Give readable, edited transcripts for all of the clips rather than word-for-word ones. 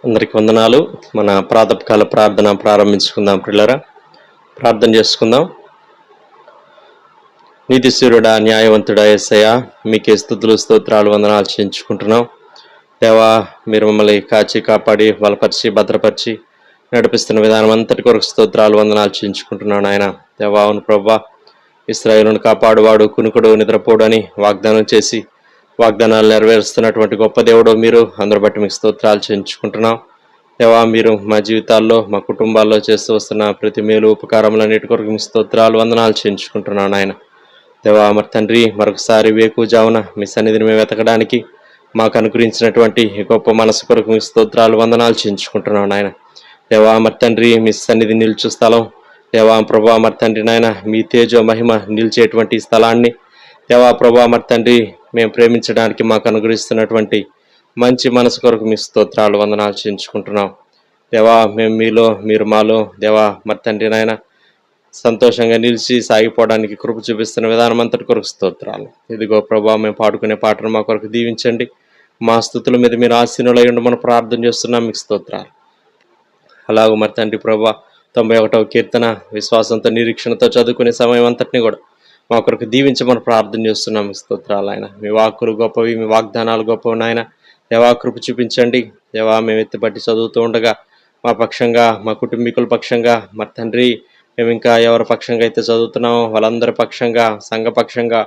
అందరికి వందనాలు. మన ప్రాతకాల ప్రార్థన ప్రారంభించుకుందాం. పిల్లరా, ప్రార్థన చేసుకుందాం. నీతిశూరుడా, న్యాయవంతుడా యేసయ్య, మీకే స్తుతులు స్తోత్రాలు వందనాలు చేయించుకుంటున్నాం. దేవా, మీరు మమ్మల్ని కాచి కాపాడి బలపరిచి భద్రపరిచి నడిపిస్తున్న విధానం అంతటి కొరకు స్తోత్రాలు వందనాలు చేయించుకుంటున్నాను. ఆయన దేవా, అవును ప్రభువా, ఇశ్రాయేలును కాపాడువాడు కునుకుడు నిద్రపోడు అని వాగ్దానం చేసి వాగ్దానాలు నెరవేరుస్తున్నటువంటి గొప్ప దేవుడు మీరు. అందరూ బట్టి మీకు స్తోత్రాలు చేయించుకుంటున్నాం. దేవా, మీరు మా జీవితాల్లో మా కుటుంబాల్లో చేస్తూ వస్తున్న ప్రతి మేలు ఉపకారములన్నిటి కొరకు మీ స్తోత్రాలు వందనాలు చేయించుకుంటున్నాను. ఆయన దేవా, మరి తండ్రి, మరొకసారి వేకుజామున మీ సన్నిధిని మేము వెతకడానికి మాకు అనుగ్రహించినటువంటి గొప్ప మనసు కొరకు మీ స్తోత్రాలు వందనాలు చేయించుకుంటున్నాను. ఆయన దేవా, మరి తండ్రి, మీ సన్నిధి నిల్చు స్థలం దేవా ప్రభా, మరి తండ్రి నాయన, మీ తేజో మహిమ నిలిచేటువంటి స్థలాన్ని దేవా ప్రభా, మరి తండ్రి, మేము ప్రేమించడానికి మాకు అనుగ్రహిస్తున్నటువంటి మంచి మనసు కొరకు మీ స్తోత్రాలు వందనాలు చేయించుకుంటున్నాం. దేవా, మేము మీలో మీరు మాలో దేవా మరి తండ్రి నాయన సంతోషంగా నిలిచి సాగిపోవడానికి కృప చూపిస్తున్న విధానం అంతటి కొరకు స్తోత్రాలు. ఇదిగో ప్రభా, మేము పాడుకునే పాటను మా కొరకు దీవించండి. మా స్తుతుల మీద మీరు ఆశీనులై ఉండి మనం ప్రార్థన చేస్తున్నాం. మీకు స్తోత్రాలు. అలాగూ మరి తండ్రి ప్రభా, 91వ కీర్తన విశ్వాసంతో నిరీక్షణతో చదువుకునే సమయం అంతటిని కూడా మా కొరకు దీవించమని ప్రార్థన చేస్తున్నాం. స్తోత్రాలు. ఆయన మీ వాక్కులు గొప్పవి, మీ వాగ్దానాలు గొప్పవి. నాయన దేవా, కృప చూపించండి. దేవా, మేము ఎత్తిపట్టి చదువుతూ ఉండగా మా పక్షంగా, మా కుటుంబీకుల పక్షంగా, మరి తండ్రి, మేము ఇంకా ఎవరి పక్షంగా అయితే చదువుతున్నామో వాళ్ళందరి పక్షంగా, సంఘ పక్షంగా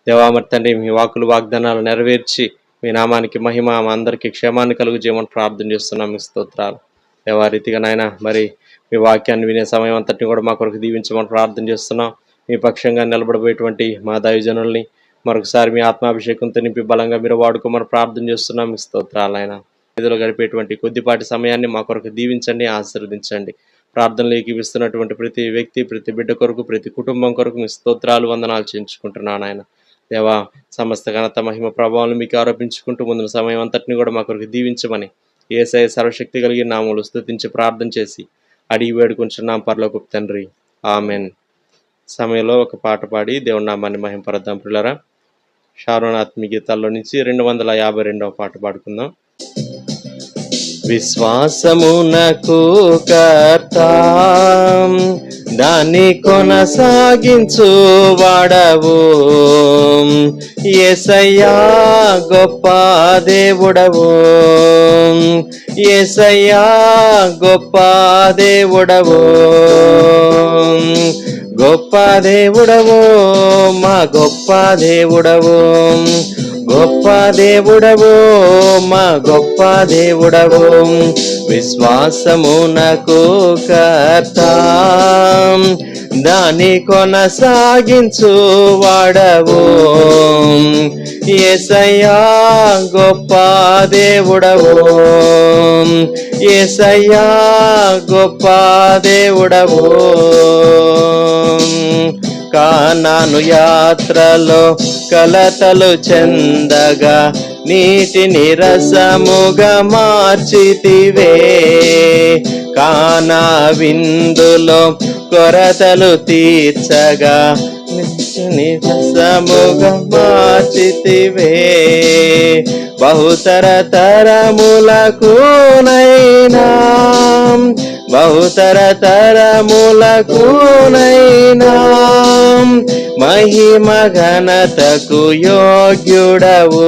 దేవా మరి తండ్రి, మీ వాక్కులు వాగ్దానాలు నెరవేర్చి మీ నామానికి మహిమ, మా అందరికీ క్షేమాన్ని కలుగు చేయమని ప్రార్థన చేస్తున్నాం. మీ స్తోత్రాలు. దేవా, రీతిగా నాయన మరి మీ వాక్యాన్ని వినే సమయం అంతటిని కూడా మా కొరకు దీవించమని ప్రార్థన చేస్తున్నాం. మీ పక్షంగా నిలబడబోయేటువంటి మా దైవజనుల్ని మరొకసారి మీ ఆత్మాభిషేకంతో నింపి బలంగా మీరు వాడుకోమని ప్రార్థన చేస్తున్నాం. మీ స్తోత్రాలు. ఆయన నిధులు గడిపేటువంటి కొద్దిపాటి సమయాన్ని మా కొరకు దీవించండి, ఆశీర్వదించండి. ప్రార్థనలు ఏకీపిస్తున్నటువంటి ప్రతి వ్యక్తి, ప్రతి బిడ్డ కొరకు, ప్రతి కుటుంబం కొరకు మీ స్తోత్రాలు వందనాలు చేయించుకుంటున్నాను. ఆయన దేవా, సమస్త ఘనత మహిమ ప్రభావాలు మీకు ఆరోపించుకుంటూ ముందున సమయం అంతటిని కూడా మా కొరకు దీవించమని యేసయ్య సర్వశక్తి కలిగిన నామములో స్తుతించి ప్రార్థన చేసి అడిగి వేడుకుంటున్నాం పరలోకపు తండ్రి. ఆమెన్. సమయంలో ఒక పాట పాడి దేవుని నామాన్ని మహింపరద్దాం. పిల్లరా, షారోన్ ఆత్మీయ గీతాల్లో నుంచి 252వ పాట పాడుకుందాం. విశ్వాసమునకు కర్త, దాన్ని కొనసాగించు వాడవు, యేసయ్యా గొప్ప దేవుడవు, యేసయ్యా గొప్ప దేవుడవు, గొప్ప దేవుడవు, మా గొప్ప దేవుడవు, గొప్ప దేవుడవు, మా గొప్ప దేవుడవు. విశ్వాసమునకు కర్త, దాని కొనసాగించు వాడవు, యేసయ్యా గొప్ప దేవుడవు, యేసయ్యా గొప్ప దేవుడవు. కానాను యాత్రలో కలతలు చెందగా నీటిని రసముగా మార్చితివే, కానా విందులో కొరతలు తీర్చగా నీటిని రసముగా మార్చితివే. బహుతర తరములకు నైనా, బహుతర తరములకు నైనా మహిమ ఘనతకు యోగ్యుడవు,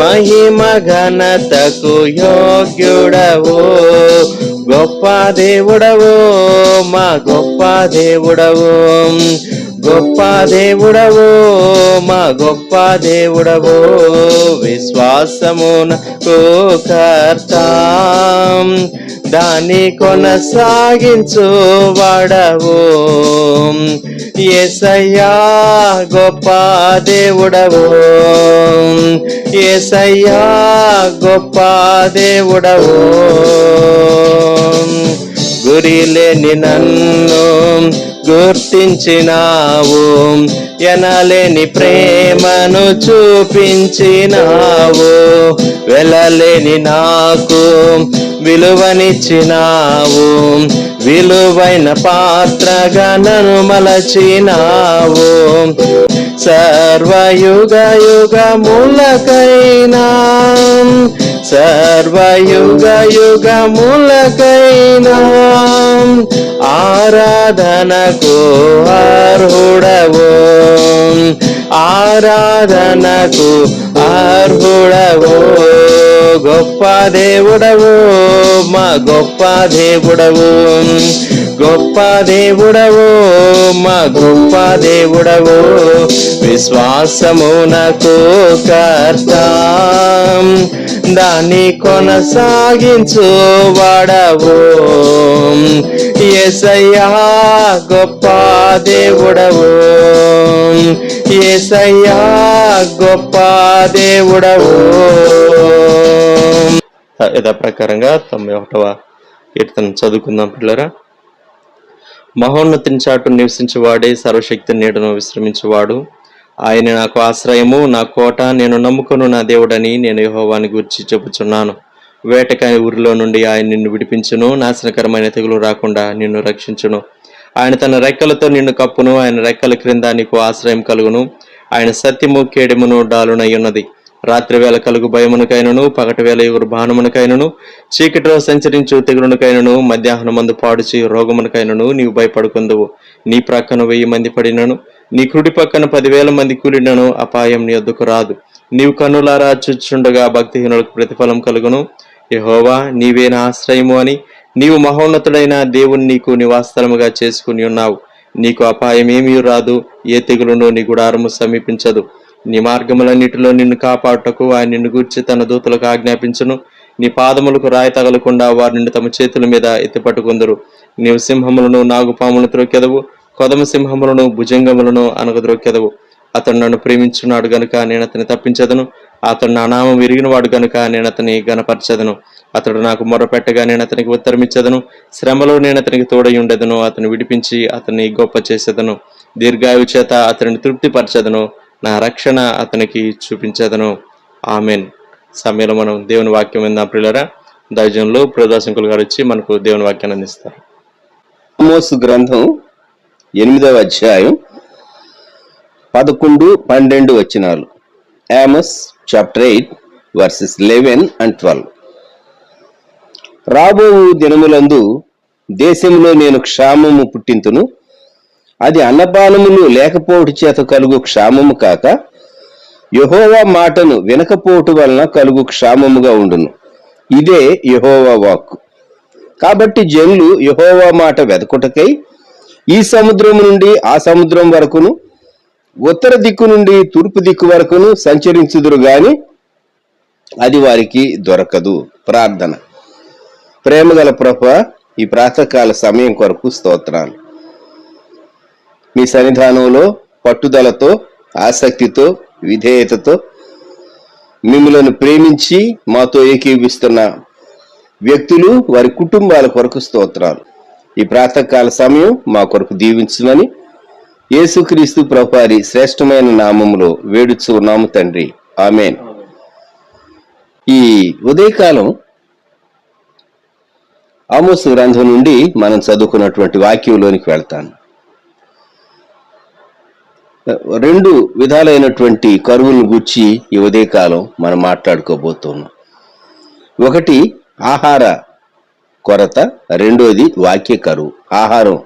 మహిమ ఘనతకు యోగ్యుడవు. గొప్ప దేవుడవు, మా గొప్ప దేవుడవు, గొప్ప దేవుడవు, మా గొప్ప దేవుడవు. విశ్వాసమునకు కర్త, దాన్ని కొనసాగించు వాడవు, యేసయ్యా గొప్ప దేవుడవు, యేసయ్యా గొప్ప దేవుడవు. గురిలేని నన్ను గుర్తించినావు, ఎనలేని ప్రేమను చూపించినావు, వెళ్ళలేని నాకు విలువనిచ్చినావు, విలువైన పాత్రగా నన్ను మలచినావు. సర్వయుగ యుగములకైనా సర్వయుగ యుగములకైనా ఆరాధనకు అర్హుడవు ఆరాధనకు అర్హుడవు గొప్ప దేవుడవు మా గొప్ప దేవుడవు గొప్ప దేవుడవు మా గొప్ప దేవుడవు విశ్వాసమునకు కర్త దాన్ని కొనసాగించు వాడవు యేసయ్యా గొప్ప దేవుడవు యేసయ్యా గొప్ప దేవుడవు. యథా ప్రకారంగా 91వ కీర్తన చదువుకుందాం పిల్లరా. మహోన్నతిని చాటు నివసించేవాడే సర్వశక్తి నీడను విశ్రమించేవాడు. ఆయన నాకు ఆశ్రయము నా కోట, నేను నమ్ముకొను నా దేవుడని నేను యెహోవాని గురించి చెప్పుచున్నాను. వేటకాని ఊరిలో నుండి ఆయన నిన్ను విడిపించును, నాశనకరమైన తెగులు రాకుండా నిన్ను రక్షించును. ఆయన తన రెక్కలతో నిన్ను కప్పును, ఆయన రెక్కల క్రింద నీకు ఆశ్రయం కలుగును. ఆయన సత్యము కేడెమును డాలునై ఉన్నది. రాత్రి వేళ కలుగు భయమునకైనను, పగటి వేళ ఎగురు బాణమునకైనను, చీకటిలో సంచరించు తెగులునకైనను, మధ్యాహ్నమందు పాడుచి రోగమునకైనను నీవు భయపడుకుందువు. నీ ప్రక్కన 1000 మంది పడినను, నీ కుడి పక్కన 10,000 మంది కూలినను అపాయం నీ వద్దకు రాదు. నీవు కన్నులారా చూచుండగా భక్తిహీనులకు ప్రతిఫలం కలుగును. యెహోవా నీవే నా ఆశ్రయము అని నీవు మహోన్నతుడైన దేవుని నీకు నివాసస్థలముగా చేసుకుని ఉన్నావు. నీకు అపాయం ఏమీ రాదు, ఏ తెగులును నీ గుడారము సమీపించదు. నీ మార్గములన్నిటిలో నిన్ను కాపాడుటకు ఆయన నిన్ను గూర్చి తన దూతలకు ఆజ్ఞాపించును. నీ పాదములకు రాయి తగలకుండా వారు నిన్ను తమ చేతుల మీద ఎత్తిపట్టుకుందరు. నీవు సింహములను నాగుపాములను త్రొక్కెదవు, కొదమ సింహములను భుజంగములను అనగద్రొక్కెదవు. అతడు నన్ను ప్రేమించున్నాడు గనుక నేను అతని తప్పించదను. అతడు నా నామం విరిగిన వాడు గనుక నేను అతని గనపరచదను. అతడు నాకు మొరపెట్టగా నేను అతనికి ఉత్తరమిచ్చదను. శ్రమలో నేను అతనికి తోడై ఉండెదను. అతను విడిపించి అతన్ని గొప్ప చేసేదను. దీర్ఘాయువు చేత అతనిని తృప్తిపరచదను. నా రక్షణ అతనికి చూపించదను. ఆమెన్. సమయంలో మనం దేవుని వాక్యం విందాం ప్రియులారా. దైవజనులు ప్రదాశంకులు గారు వచ్చి మనకు దేవుని వాక్యాన్ని అందిస్తారు. ఆమోసు గ్రంథం 8వ అధ్యాయం 11, 12 వచనాలు. Amos chapter 8 versus 11 and 12. రాబో దినములందు దేశంలో నేను క్షామము పుట్టింతును. అది అన్నపానములు లేకపోవటి చేత కలుగు క్షామము కాక యెహోవా మాటను వినకపోవటు వలన కలుగు క్షామముగా ఉండును. ఇదే యెహోవా వాక్కు. కాబట్టి జనులు యెహోవా మాట వెదకుటకై ఈ సముద్రము నుండి ఆ సముద్రం వరకును, ఉత్తర దిక్కు నుండి తూర్పు దిక్కు వరకును సంచరించుదురు గాని అది వారికి దొరకదు. ప్రార్థన. ప్రేమగల ప్రభువా, ఈ ప్రాతకాల సమయం కొరకు స్తోత్రాలు. మీ సన్నిధానంలో పట్టుదలతో, ఆసక్తితో, విధేయతతో మిమ్మలను ప్రేమించి మాతో ఏకీవిస్తున్న వ్యక్తులు, వారి కుటుంబాల కొరకు స్తోత్రాలు. ఈ ప్రాతకాల సమయం మా కొరకు దీవించుమని యేసుక్రీస్తు ప్రభువారి శ్రేష్టమైన నామములో వేడుచు ఉన్నాము తండ్రి. ఆమేన్. ఈ ఉదయకాలం ఆమోసు గ్రంథం నుండి మనం చదువుకున్నటువంటి వాక్యంలోనికి వెళ్తాను. 2 విధాలైనటువంటి కరువులను గూర్చి ఈ ఉదయకాలం మనం మాట్లాడుకోబోతున్నాం. ఒకటి ఆహార కొరత, రెండోది వాక్య కరువు. ఆహారం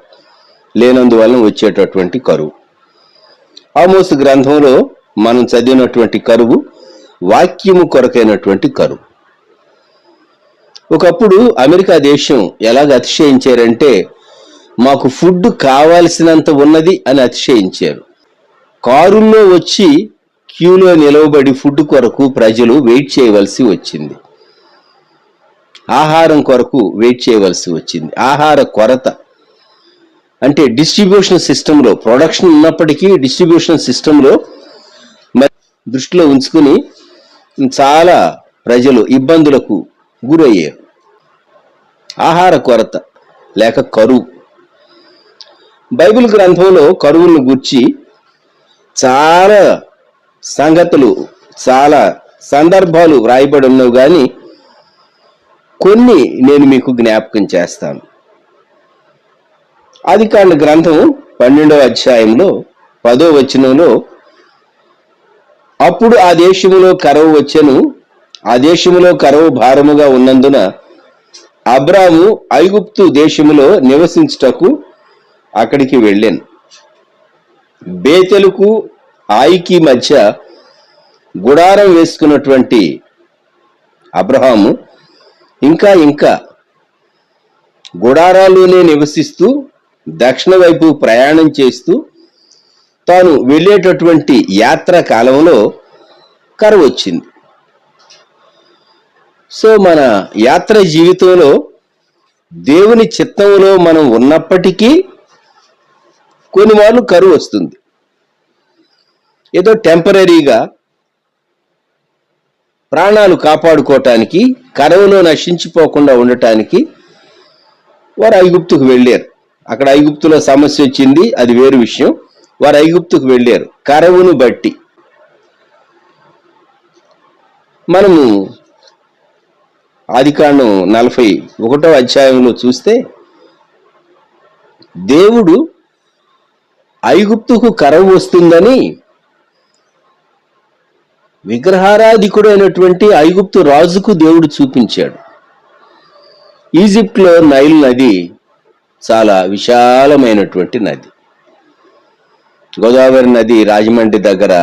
లేనందువలన వచ్చేటటువంటి కరువు. ఆమోసు గ్రంథంలో మనం చదివినటువంటి కరువు వాక్యము కొరకైనటువంటి కరువు. ఒకప్పుడు అమెరికా దేశం ఎలాగ అతిశయించారంటే, మాకు ఫుడ్ కావాల్సినంత ఉన్నది అని అతిశయించారు. కారుల్లో వచ్చి క్యూలో నిలవబడి ఫుడ్ కొరకు ప్రజలు వెయిట్ చేయవలసి వచ్చింది. ఆహారం కొరకు వెయిట్ చేయవలసి వచ్చింది. ఆహార కొరత అంటే డిస్ట్రిబ్యూషన్ సిస్టంలో, ప్రొడక్షన్ ఉన్నప్పటికీ డిస్ట్రిబ్యూషన్ సిస్టంలో దృష్టిలో ఉంచుకుని చాలా ప్రజలు ఇబ్బందులకు గురయ్యారు. ఆహార కొరత లేక కరువు. బైబిల్ గ్రంథంలో కరువులను గూర్చి చాలా సంగతులు, చాలా సందర్భాలు వ్రాయబడి ఉన్నవి, కానీ కొన్ని నేను మీకు జ్ఞాపకం చేస్తాను. ఆదికాండ గ్రంథం 12వ అధ్యాయంలో 10వ వచనంలో అప్పుడు ఆ దేశములో కరువు వచ్చెను. ఆ దేశములో కరువు భారముగా ఉన్నందున అబ్రాము ఐగుప్తు దేశములో నివసించుటకు అక్కడికి వెళ్ళాను. బేతెలుకు ఆయికి మధ్య గుడారం వేసుకున్నటువంటి అబ్రహాము ఇంకా గుడారాల్లోనే నివసిస్తూ దక్షిణ వైపు ప్రయాణం చేస్తూ తాను వెళ్ళేటటువంటి యాత్ర కాలంలో కరువు వచ్చింది. సో మన యాత్ర జీవితంలో దేవుని చిత్తంలో మనం ఉన్నప్పటికీ కొన్ని మార్లు కరువు వస్తుంది. ఏదో టెంపరీగా ప్రాణాలు కాపాడుకోవటానికి, కరువులో నశించిపోకుండా ఉండటానికి వారు ఐగుప్తుకు వెళ్ళారు. అక్కడ ఐగుప్తులో సమస్య వచ్చింది, అది వేరు విషయం. వారు ఐగుప్తుకు వెళ్ళారు కరువును బట్టి. మనము ఆదికాండం 41వ అధ్యాయంలో చూస్తే దేవుడు ఐగుప్తుకు కరువు వస్తుందని విగ్రహారాధికుడైనటువంటి ఐగుప్తు రాజుకు దేవుడు చూపించాడు. ఈజిప్ట్లో నైల్ నది చాలా విశాలమైనటువంటి నది. గోదావరి నది రాజమండ్రి దగ్గర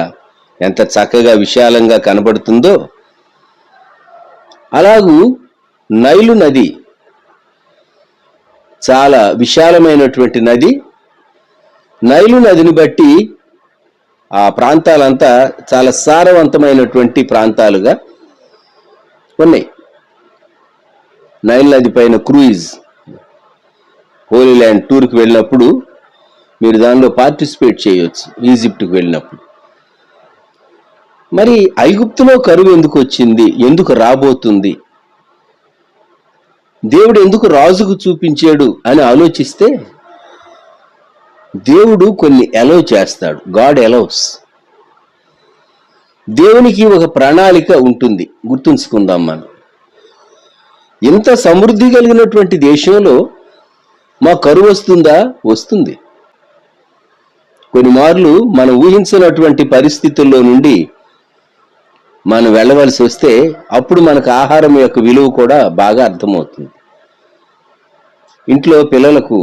ఎంత చక్కగా విశాలంగా కనబడుతుందో, అలాగూ నైలు నది చాలా విశాలమైనటువంటి నది. నైలు నదిని బట్టి ఆ ప్రాంతాలంతా చాలా సారవంతమైనటువంటి ప్రాంతాలుగా ఉన్నాయి. నైల్ నది పైన క్రూయిజ్, హోలీ ల్యాండ్ టూర్కి వెళ్ళినప్పుడు మీరు దానిలో పార్టిసిపేట్ చేయవచ్చు. ఈజిప్ట్కి వెళ్ళినప్పుడు మరి ఐగుప్తులో కరువు ఎందుకు వచ్చింది, ఎందుకు రాబోతుంది, దేవుడు ఎందుకు రాజుకు చూపించాడు అని ఆలోచిస్తే దేవుడు కొన్ని అలౌ చేస్తాడు. God allows. దేవునికి ఒక ప్రణాళిక ఉంటుంది. గుర్తుంచుకుందాం మనం. ఇంత సమృద్ధి కలిగినటువంటి దేశంలో మా కరువు వస్తుందా? వస్తుంది. కొన్ని మార్లు మనం ఊహించినటువంటి పరిస్థితుల్లో నుండి మనం వెళ్ళవలసి వస్తే అప్పుడు మనకు ఆహారం యొక్క విలువ కూడా బాగా అర్థమవుతుంది. ఇంట్లో పిల్లలకు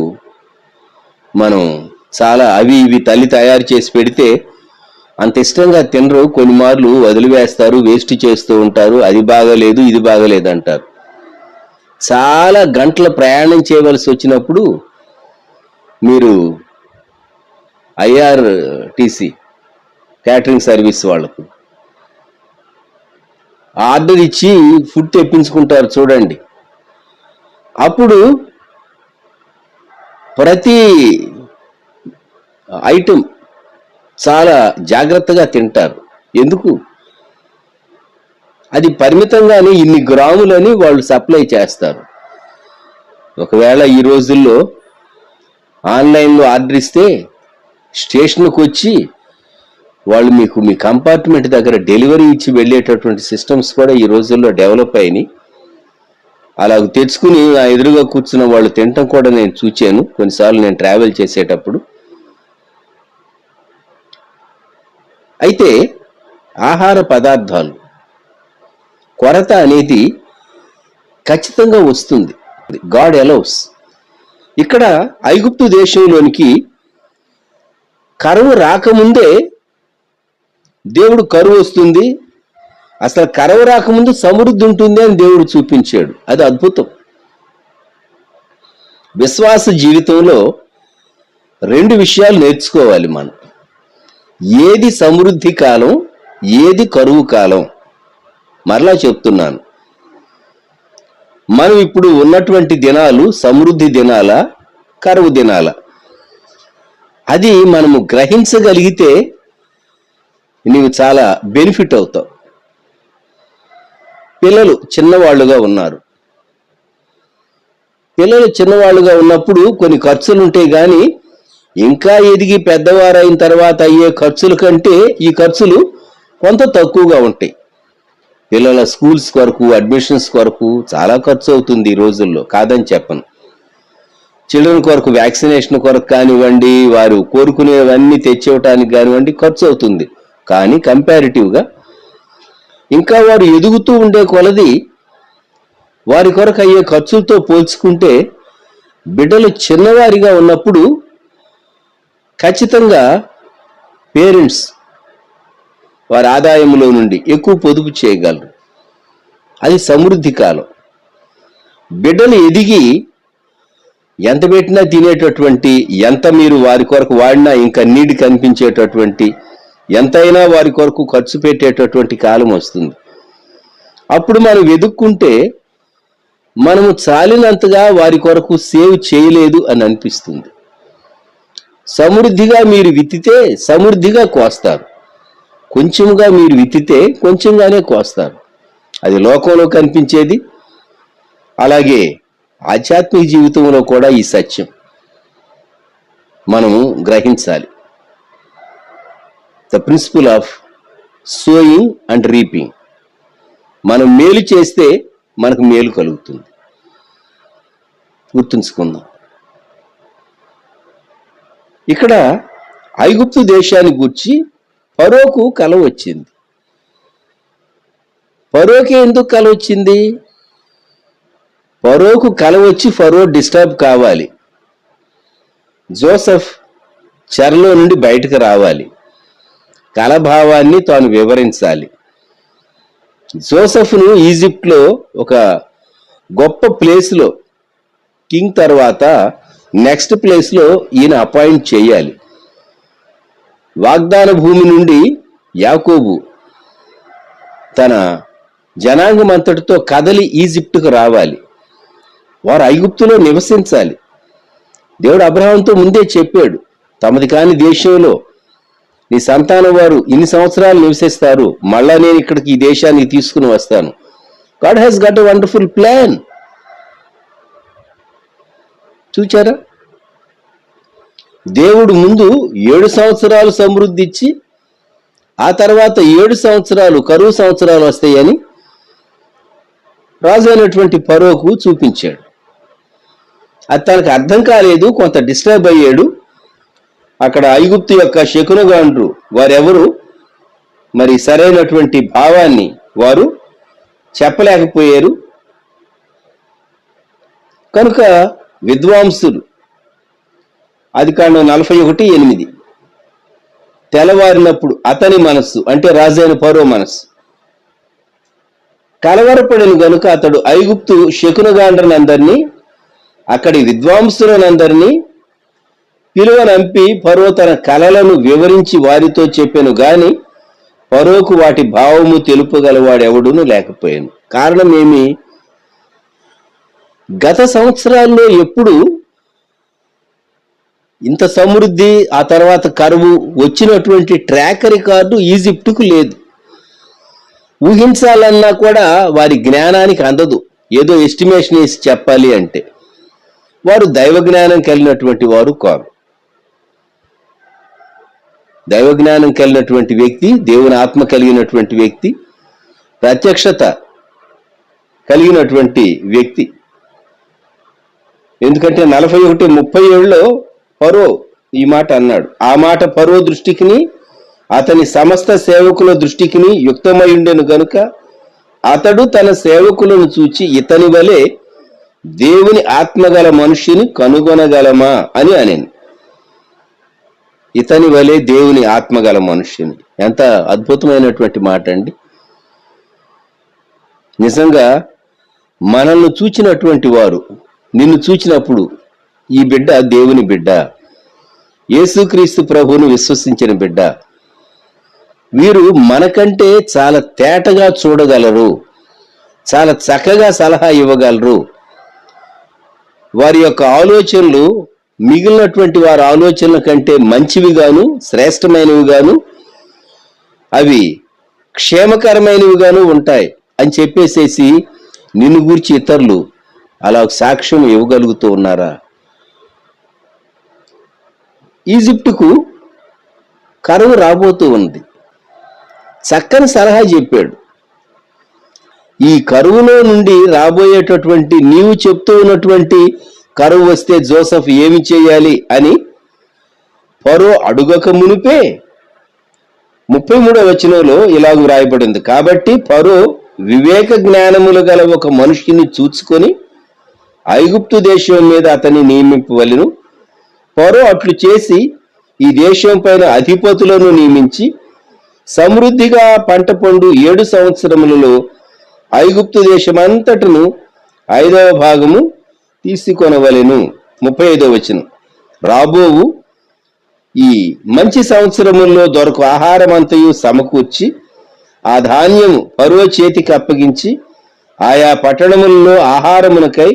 మనం చాలా అవి ఇవి తల్లి తయారు చేసి పెడితే అంత ఇష్టంగా తినరు. కొన్ని మార్లు వదిలివేస్తారు, వేస్ట్ చేస్తూ ఉంటారు. అది బాగలేదు, ఇది బాగలేదు అంటారు. చాలా గంటల ప్రయాణం చేయవలసి వచ్చినప్పుడు మీరు IRTC క్యాటరింగ్ సర్వీస్ వాళ్ళకు ఆర్డర్ ఇచ్చి ఫుడ్ తెప్పించుకుంటారు చూడండి. అప్పుడు ప్రతి ఐటెం చాలా జాగ్రత్తగా తింటారు. ఎందుకు? అది పరిమితంగానే ఇన్ని గ్రాములని వాళ్ళు సప్లై చేస్తారు. ఒకవేళ ఈ రోజుల్లో ఆన్లైన్లో ఆర్డర్ ఇస్తే స్టేషన్కి వచ్చి వాళ్ళు మీకు మీ కంపార్ట్మెంట్ దగ్గర డెలివరీ ఇచ్చి వెళ్ళేటటువంటి సిస్టమ్స్ కూడా ఈ రోజుల్లో డెవలప్ అయినాయి. అలా తెచ్చుకుని నా ఎదురుగా కూర్చున్న వాళ్ళు తినటం కూడా నేను చూచాను కొన్నిసార్లు నేను ట్రావెల్ చేసేటప్పుడు. అయితే ఆహార పదార్థాలు కొరత అనేది ఖచ్చితంగా వస్తుంది. God allows. ఇక్కడ ఐగుప్తు దేశంలోనికి కరువు రాకముందే దేవుడు కరువు వస్తుంది, అసలు కరువు రాకముందు సమృద్ధి ఉంటుంది అని దేవుడు చూపించాడు. అది అద్భుతం. విశ్వాస జీవితంలో రెండు విషయాలు నేర్చుకోవాలి మనం. ఏది సమృద్ధి కాలం, ఏది కరువు కాలం. మరలా చెప్తున్నాను, మనం ఇప్పుడు ఉన్నటువంటి దినాలు సమృద్ధి దినాల, కరువు దినాల, అది మనము గ్రహించగలిగితే నీవు చాలా బెనిఫిట్ అవుతావు. పిల్లలు చిన్నవాళ్ళుగా ఉన్నారు. పిల్లలు చిన్నవాళ్ళుగా ఉన్నప్పుడు కొన్ని ఖర్చులు ఉంటాయి, కానీ ఇంకా ఎదిగి పెద్దవారైన తర్వాత అయ్యే ఖర్చుల కంటే ఈ ఖర్చులు కొంత తక్కువగా ఉంటాయి. పిల్లల స్కూల్స్ కొరకు, అడ్మిషన్స్ కొరకు చాలా ఖర్చు అవుతుంది ఈ రోజుల్లో, కాదని చెప్పను. చిల్డ్రన్ కొరకు వ్యాక్సినేషన్ కొరకు కానివ్వండి, వారు కోరుకునేవన్నీ తెచ్చివ్వటానికి కానివ్వండి ఖర్చు అవుతుంది. కానీ కంపారిటివ్గా ఇంకా వారు ఎదుగుతూ ఉండే కొలది వారి కొరకు అయ్యే ఖర్చులతో పోల్చుకుంటే బిడ్డలు చిన్నవారిగా ఉన్నప్పుడు ఖచ్చితంగా పేరెంట్స్ వారి ఆదాయంలో నుండి ఎక్కువ పొదుపు చేయగలరు. అది సమృద్ధి కాలం. బిడ్డలు ఎదిగి ఎంత పెట్టినా తినేటటువంటి, ఎంత మీరు వారి కొరకు వాడినా ఇంకా నీడి కనిపించేటటువంటి, ఎంతైనా వారి కొరకు ఖర్చు పెట్టేటటువంటి కాలం వస్తుంది. అప్పుడు మనం వెతుక్కుంటే మనము చాలినంతగా వారి కొరకు సేవ్ చేయలేదు అని అనిపిస్తుంది. సమృద్ధిగా మీరు విత్తితే సమృద్ధిగా కోస్తారు, కొంచెముగా మీరు విత్తితే కొంచెంగానే కోస్తారు. అది లోకంలో కనిపించేది. అలాగే ఆధ్యాత్మిక జీవితంలో కూడా ఈ సత్యం మనము గ్రహించాలి. The principle of sowing and reaping. మనం మేలు చేస్తే మనకు మేలు కలుగుతుంది. గుర్తుంచుకుందాం. ఇక్కడ ఐగుప్తు దేశాన్ని గూర్చి ఫరోకు కల వచ్చింది. ఫరోకి ఎందుకు కల వచ్చింది? ఫరోకు కల వచ్చి ఫరో డిస్టర్బ్ కావాలి, జోసెఫ్ చెరలో నుండి బయటకు రావాలి, కలభావాన్ని తాను వివరించాలి. జోసెఫ్ను ఈజిప్ట్లో ఒక గొప్ప ప్లేస్లో కింగ్ తర్వాత నెక్స్ట్ ప్లేస్లో ఈయన అపాయింట్ చేయాలి. వాగ్దాన భూమి నుండి యాకోబు తన జనాంగం అంతటితో కదలి ఈజిప్టుకు రావాలి. వారు ఐగుప్తులో నివసించాలి. దేవుడు అబ్రహాంతో ముందే చెప్పాడు, తమది కాని దేశంలో నీ సంతానం వారు ఇన్ని సంవత్సరాలు నివసిస్తారు, మళ్ళా నేను ఇక్కడికి ఈ దేశానికి తీసుకుని వస్తాను. God has got a wonderful plan. చూచారా? దేవుడు ముందు 7 సంవత్సరాలు సమృద్ధి ఇచ్చి ఆ తర్వాత 7 సంవత్సరాలు కరువు సంవత్సరాలు వస్తాయని రాజు అయినటువంటి ఫరోకు చూపించాడు. అది తనకు అర్థం కాలేదు, కొంత డిస్టర్బ్ అయ్యాడు. అక్కడ ఐగుప్తు యొక్క శకునగాండ్రు వారెవరు మరి సరైనటువంటి భావాన్ని వారు చెప్పలేకపోయారు. కనుక విద్వాంసులు ఆదికాండం 41:8 తెల్లవారినప్పుడు అతని మనస్సు అంటే రాజైన ఫరో మనస్సు కలవరపడిన గనుక అతడు ఐగుప్తు శకునగాండ్రనందరినీ అక్కడి విద్వాంసులనందరినీ పిలువనంపి ఫరో తన కలలను వివరించి వారితో చెప్పెను గాని ఫరోకు వాటి భావము తెలుపగలవాడెవడును లేకపోయాను. కారణం ఏమి? గత సంవత్సరాల్లో ఎప్పుడు ఇంత సమృద్ధి ఆ తర్వాత కరువు వచ్చినటువంటి ట్రాక్ రికార్డు ఈజిప్టుకు లేదు. ఊహించాలన్నా కూడా వారి జ్ఞానానికి అందదు. ఏదో ఎస్టిమేషన్ వేసి చెప్పాలి అంటే వారు దైవ జ్ఞానం కలిగినటువంటి వారు కారు. దైవ జ్ఞానం కలిగినటువంటి వ్యక్తి, దేవుని ఆత్మ కలిగినటువంటి వ్యక్తి, ప్రత్యక్షత కలిగినటువంటి వ్యక్తి. ఎందుకంటే 41:37లో ఫరో ఈ మాట అన్నాడు. ఆ మాట ఫరో దృష్టికిని అతని సమస్త సేవకుల దృష్టికిని యుక్తమై ఉండెను గనుక అతడు తన సేవకులను చూచి ఇతని వలె దేవుని ఆత్మగల మనుష్యుని కనుగొనగలమా అని అనేను. ఇతని వలె దేవుని ఆత్మగల మనుష్యుని. ఎంత అద్భుతమైనటువంటి మాట అండి. నిజంగా మనల్ని చూచినటువంటి వారు నిన్ను చూచినప్పుడు ఈ బిడ్డ దేవుని బిడ్డ, యేసుక్రీస్తు ప్రభువును విశ్వసించిన బిడ్డ, వీరు మనకంటే చాలా తేటగా చూడగలరు, చాలా చక్కగా సలహా ఇవ్వగలరు. వారి యొక్క ఆలోచనలు మిగిలినటువంటి వారి ఆలోచనల కంటే మంచివిగాను శ్రేష్టమైనవిగాను అవి క్షేమకరమైనవిగాను ఉంటాయి అని చెప్పేసేసి నిన్ను గూర్చి ఇతరులు అలా సాక్ష్యం ఇవ్వగలుగుతూ ఉన్నారా? ఈజిప్టుకు కరువు రాబోతూ ఉంది. చక్కని సలహా చెప్పాడు. ఈ కరువులో నుండి రాబోయేటటువంటి నీవు చెప్తూ ఉన్నటువంటి కరువు వస్తే జోసెఫ్ ఏమి చేయాలి అని ఫరో అడుగక మునిపే 33వ వచనంలో ఇలాగ వ్రాయబడింది, కాబట్టి ఫరో వివేక జ్ఞానములు గల ఒక మనుషుని చూచుకొని ఐగుప్తు దేశం మీద అతన్ని నియమింపవలెను. ఫరో అట్లు చేసి ఈ దేశం పైన అధిపతులను నియమించి సమృద్ధిగా పంట పండు 7 సంవత్సరములలో ఐగుప్తు దేశమంతటను 5వ భాగము తీసుకొనవలెను. 35వ వచనం, రాబోవు ఈ మంచి సంవత్సరముల్లో దొరకు ఆహారం అంతయు సమకూర్చి ఆ ధాన్యము ఫరో చేతికి అప్పగించి ఆయా పట్టణములలో ఆహారమునకై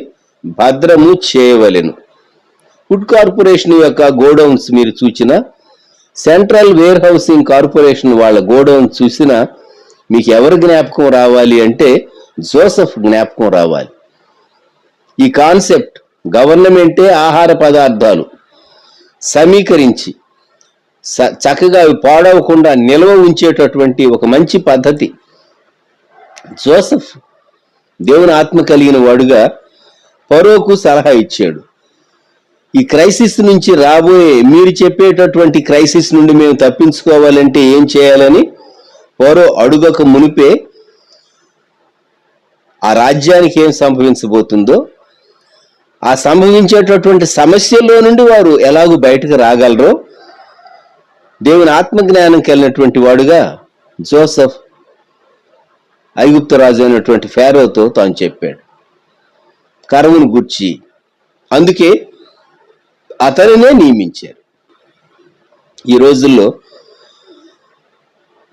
భద్రము చేయవలెను. ఫుడ్ కార్పొరేషన్ యొక్క గోడౌన్స్ మీరు చూచిన, సెంట్రల్ వేర్ హౌసింగ్ కార్పొరేషన్ వాళ్ళ గోడౌన్ చూసిన మీకు ఎవరు జ్ఞాపకం రావాలి అంటే జోసెఫ్ జ్ఞాపకం రావాలి. ఈ కాన్సెప్ట్ గవర్నమెంటే ఆహార పదార్థాలు సమీకరించి చక్కగా అవి పాడవకుండా నిల్వ ఉంచేటటువంటి ఒక మంచి పద్ధతి. జోసెఫ్ దేవుని ఆత్మ కలిగిన వాడుగా ఫరోకు సలహా ఇచ్చాడు. ఈ క్రైసిస్ నుంచి రాబోయే, మీరు చెప్పేటటువంటి క్రైసిస్ నుండి మేము తప్పించుకోవాలంటే ఏం చేయాలని ఫరో అడుగక మునిపే ఆ రాజ్యానికి ఏం సంభవించబోతుందో, ఆ సంభవించేటటువంటి సమస్యల్లో నుండి వారు ఎలాగూ బయటకు రాగలరో దేవుని ఆత్మజ్ఞానం కలిగినటువంటి వాడుగా జోసెఫ్ ఐగుప్తు రాజు అయినటువంటి ఫారోతో తాను చెప్పాడు కరువును గూర్చి. అందుకే అతనినే నియమించారు. ఈ రోజుల్లో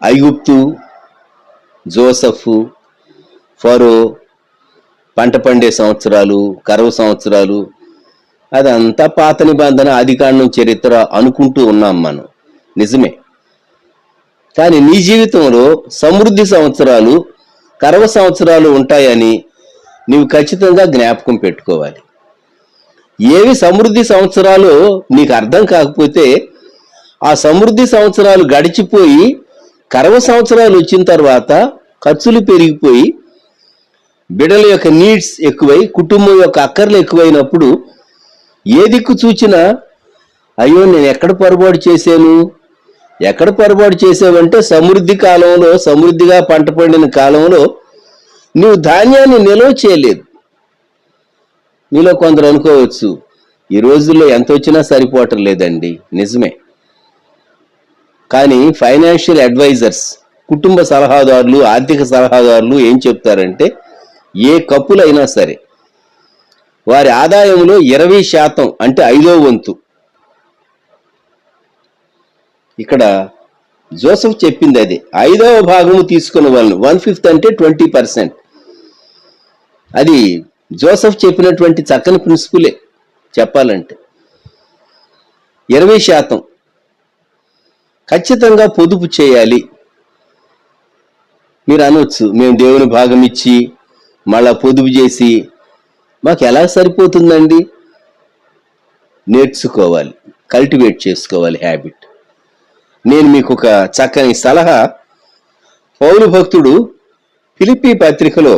ఐగుప్తు, జోసెఫ్, ఫరో, పంట పండే సంవత్సరాలు, కరువు సంవత్సరాలు, అదంతా పాత నిబంధన, ఆదికాండం చరిత్ర అనుకుంటూ ఉన్నాం మనం. నిజమే. కానీ నీ జీవితంలో సమృద్ధి సంవత్సరాలు, కరువు సంవత్సరాలు ఉంటాయని నీవు ఖచ్చితంగా జ్ఞాపకం పెట్టుకోవాలి. ఏవి సమృద్ధి సంవత్సరాలు నీకు అర్థం కాకపోతే ఆ సమృద్ధి సంవత్సరాలు గడిచిపోయి కరువు సంవత్సరాలు వచ్చిన తర్వాత ఖర్చులు పెరిగిపోయి బిడ్డల యొక్క నీడ్స్ ఎక్కువై, కుటుంబం యొక్క అక్కర్లు ఎక్కువైనప్పుడు ఏ దిక్కు చూచినా అయ్యో నేను ఎక్కడ పొరపాటు చేసావంటే సమృద్ధి కాలంలో, సమృద్ధిగా పంట పండిన కాలంలో నీవు ధాన్యాన్ని నిల్వ చేయలేదు. మీలో కొందరు అనుకోవచ్చు, ఈ రోజుల్లో ఎంత వచ్చినా సరిపోవటం లేదండి. నిజమే. కానీ ఫైనాన్షియల్ అడ్వైజర్స్, కుటుంబ సలహాదారులు, ఆర్థిక సలహాదారులు ఏం చెప్తారంటే ఏ కప్పులైనా సరే వారి ఆదాయంలో 20% అంటే 5వ వంతు, ఇక్కడ జోసెఫ్ చెప్పింది అది, 5వ భాగము తీసుకున్న వాళ్ళను 1/5 అంటే 20%. అది జోసెఫ్ చెప్పినటువంటి చక్కని ప్రిన్సిపులే చెప్పాలంటే. 20% ఖచ్చితంగా పొదుపు చేయాలి. మీరు అనవచ్చు, మేము దేవుని భాగం ఇచ్చి మళ్ళా పొదుపు చేసి మాకు ఎలా సరిపోతుందండి? నేర్చుకోవాలి, కల్టివేట్ చేసుకోవాలి హ్యాబిట్. నేను మీకు ఒక చక్కని సలహా పౌలు భక్తుడు ఫిలిప్పీ పత్రికలో